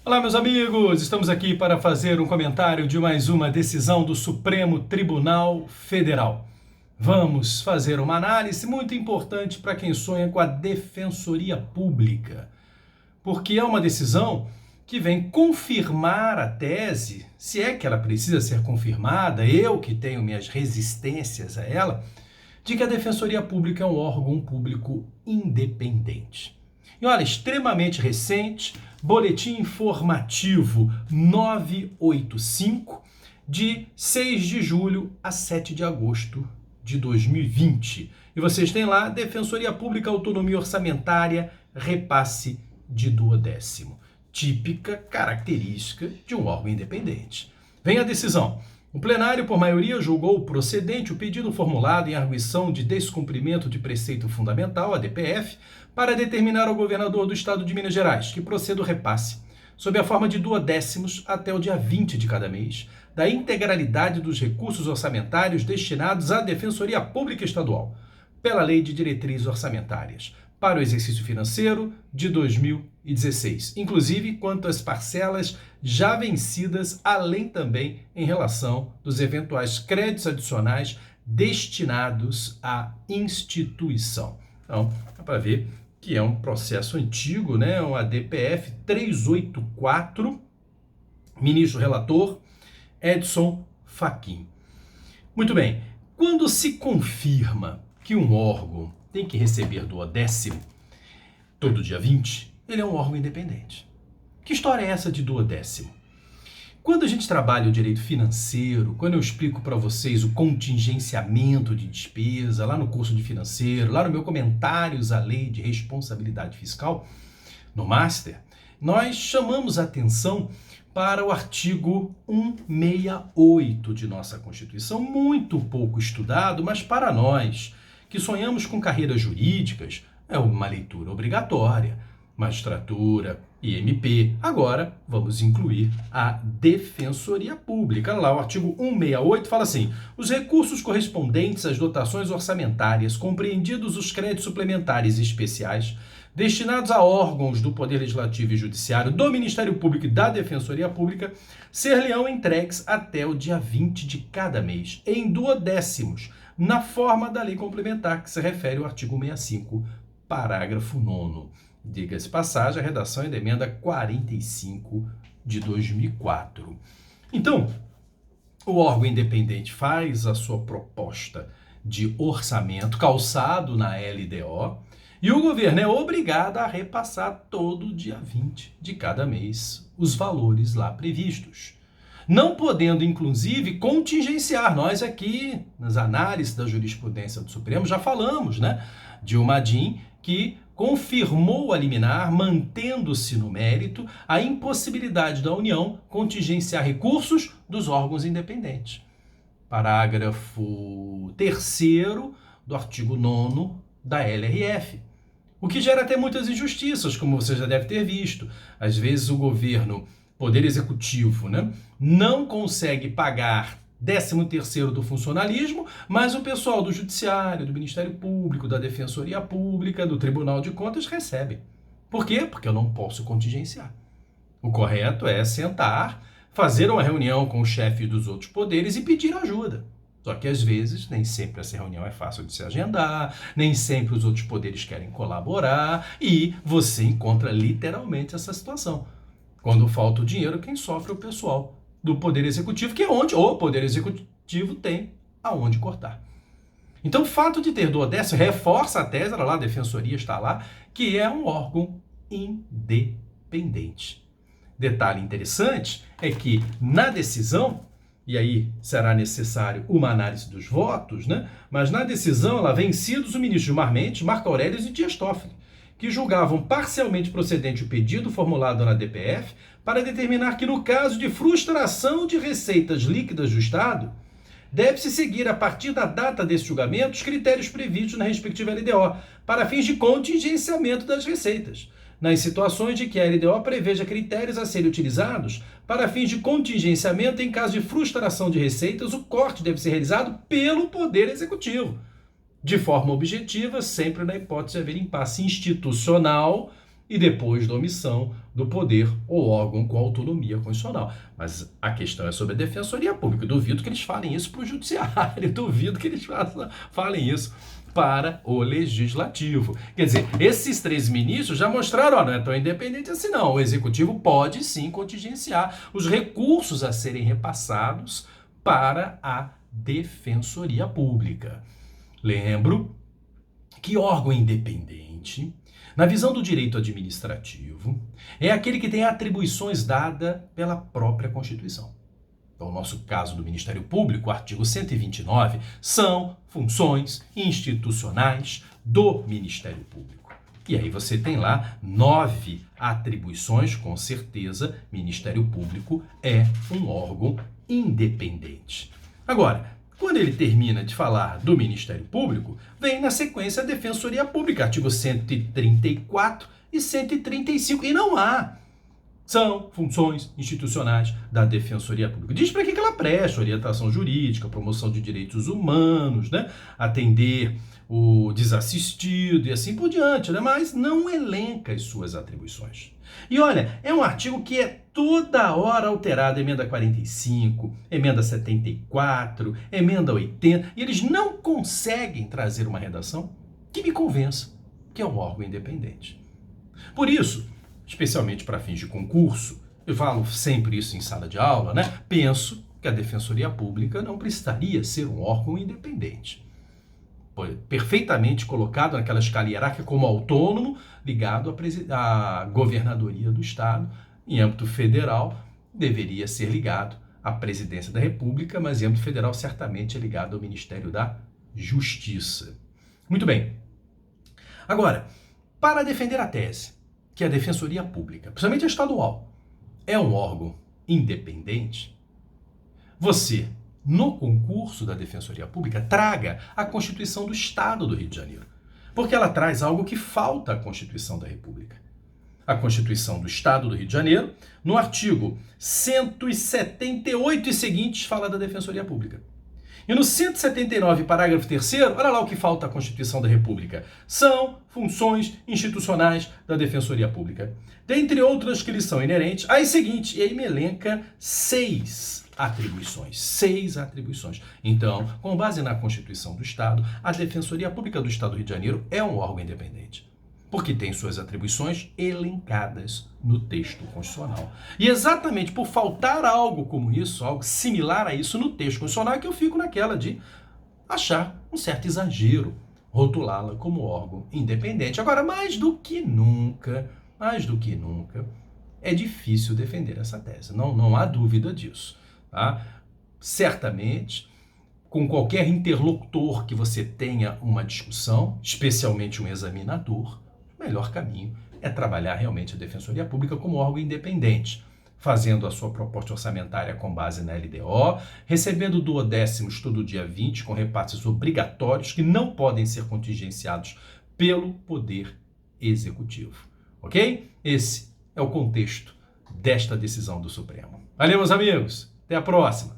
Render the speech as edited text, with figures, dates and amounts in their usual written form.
Olá, meus amigos! Estamos aqui para fazer um comentário de mais uma decisão do Supremo Tribunal Federal. Vamos fazer uma análise muito importante para quem sonha com a Defensoria Pública, porque é uma decisão que vem confirmar a tese, se é que ela precisa ser confirmada, eu que tenho minhas resistências a ela, de que a Defensoria Pública é um órgão público independente. E olha, extremamente recente, Boletim Informativo 985, de 6 de julho a 7 de agosto de 2020. E vocês têm lá, Defensoria Pública, Autonomia Orçamentária, repasse de duodécimo. Típica característica de um órgão independente. Vem a decisão. O plenário, por maioria, julgou procedente o pedido formulado em arguição de descumprimento de preceito fundamental, a DPF, para determinar ao governador do estado de Minas Gerais que proceda o repasse, sob a forma de duodécimos até o dia 20 de cada mês, da integralidade dos recursos orçamentários destinados à Defensoria Pública Estadual, pela Lei de Diretrizes Orçamentárias, para o exercício financeiro de 2016, inclusive quanto às parcelas já vencidas, além também em relação dos eventuais créditos adicionais destinados à instituição. Então, dá para ver que é um processo antigo, né? Uma DPF 384, ministro relator Edson Fachin. Muito bem, quando se confirma que um órgão tem que receber duodécimo todo dia 20, ele é um órgão independente. Que história é essa de duodécimo? Quando a gente trabalha o direito financeiro, quando eu explico para vocês o contingenciamento de despesa, lá no curso de financeiro, lá no meu comentários à lei de responsabilidade fiscal, no Master, nós chamamos a atenção para o artigo 168 de nossa Constituição, muito pouco estudado, mas para nós que sonhamos com carreiras jurídicas, é uma leitura obrigatória. Magistratura, IMP. Agora, vamos incluir a Defensoria Pública. Lá, o artigo 168 fala assim: os recursos correspondentes às dotações orçamentárias, compreendidos os créditos suplementares e especiais, destinados a órgãos do Poder Legislativo e Judiciário, do Ministério Público e da Defensoria Pública, ser-lhe-ão entregues até o dia 20 de cada mês, em duodécimos, na forma da lei complementar que se refere ao artigo 65, parágrafo 9º. Diga-se passagem, a redação é da emenda 45 de 2004. Então, o órgão independente faz a sua proposta de orçamento calçado na LDO e o governo é obrigado a repassar todo dia 20 de cada mês os valores lá previstos. Não podendo, inclusive, contingenciar. Nós aqui, nas análises da jurisprudência do Supremo, já falamos, né? Dilma Din, que confirmou a liminar, mantendo-se no mérito, a impossibilidade da União contingenciar recursos dos órgãos independentes. Parágrafo 3º do artigo 9º da LRF. O que gera até muitas injustiças, como você já deve ter visto. Às vezes o governo, Poder Executivo, né, não consegue pagar 13º do funcionalismo, mas o pessoal do Judiciário, do Ministério Público, da Defensoria Pública, do Tribunal de Contas recebe. Por quê? Porque eu não posso contingenciar. O correto é sentar, fazer uma reunião com o chefe dos outros poderes e pedir ajuda. Só que às vezes nem sempre essa reunião é fácil de se agendar, nem sempre os outros poderes querem colaborar e você encontra literalmente essa situação. Quando falta o dinheiro, quem sofre é o pessoal do Poder Executivo, que é onde o Poder Executivo tem aonde cortar. Então, o fato de ter duodécimo reforça a tese, lá, a Defensoria está lá, que é um órgão independente. Detalhe interessante é que na decisão, e aí será necessário uma análise dos votos, né? Mas na decisão, ela vencidos o ministro Gilmar Mendes, Marco Aurélio e Dias Toffoli, que julgavam parcialmente procedente o pedido formulado na DPF para determinar que, no caso de frustração de receitas líquidas do Estado, deve-se seguir, a partir da data desse julgamento, os critérios previstos na respectiva LDO, para fins de contingenciamento das receitas, nas situações de que a LDO preveja critérios a serem utilizados para fins de contingenciamento em caso de frustração de receitas, o corte deve ser realizado pelo Poder Executivo, de forma objetiva, sempre na hipótese de haver impasse institucional e depois da omissão do poder ou órgão com autonomia constitucional. Mas a questão é sobre a Defensoria Pública. Eu duvido que eles falem isso para o Judiciário, duvido que eles falem isso para o Legislativo. Quer dizer, esses 3 ministros já mostraram, ó, não é tão independente assim não. O Executivo pode sim contingenciar os recursos a serem repassados para a Defensoria Pública. Lembro que órgão independente, na visão do direito administrativo, é aquele que tem atribuições dadas pela própria Constituição. Então, no nosso caso do Ministério Público, o artigo 129, são funções institucionais do Ministério Público. E aí você tem lá 9 atribuições, com certeza, Ministério Público é um órgão independente. Agora, quando ele termina de falar do Ministério Público, vem na sequência a Defensoria Pública, artigo 134 e 135. E não há. São funções institucionais da Defensoria Pública. Diz para que ela presta: orientação jurídica, promoção de direitos humanos, né? Atender o desassistido e assim por diante, né? Mas não elenca as suas atribuições. E olha, é um artigo que é toda hora alterado, emenda 45, emenda 74, emenda 80, e eles não conseguem trazer uma redação que me convença que é um órgão independente. Por isso, especialmente para fins de concurso, eu falo sempre isso em sala de aula, né? Penso que a Defensoria Pública não precisaria ser um órgão independente. Perfeitamente colocado naquela escala hierárquica como autônomo, ligado à governadoria do Estado. Em âmbito federal, deveria ser ligado à Presidência da República, mas em âmbito federal certamente é ligado ao Ministério da Justiça. Muito bem. Agora, para defender a tese que a Defensoria Pública, principalmente a estadual, é um órgão independente, você, no concurso da Defensoria Pública, traga a Constituição do Estado do Rio de Janeiro, porque ela traz algo que falta à Constituição da República. A Constituição do Estado do Rio de Janeiro, no artigo 178 e seguintes, fala da Defensoria Pública. E no 179, parágrafo 3º, olha lá o que falta à Constituição da República. São funções institucionais da Defensoria Pública. Dentre outras que lhes são inerentes, aí seguinte, e aí me elenca 6 atribuições. 6 atribuições. Então, com base na Constituição do Estado, a Defensoria Pública do Estado do Rio de Janeiro é um órgão independente, porque tem suas atribuições elencadas no texto constitucional. E exatamente por faltar algo como isso, algo similar a isso no texto constitucional, é que eu fico naquela de achar um certo exagero rotulá-la como órgão independente. Agora, mais do que nunca, é difícil defender essa tese. Não há dúvida disso. Tá? Certamente, com qualquer interlocutor que você tenha uma discussão, especialmente um examinador, o melhor caminho é trabalhar realmente a Defensoria Pública como órgão independente, fazendo a sua proposta orçamentária com base na LDO, recebendo duodécimos todo dia 20, com repasses obrigatórios que não podem ser contingenciados pelo Poder Executivo. Ok? Esse é o contexto desta decisão do Supremo. Valeu, meus amigos! Até a próxima!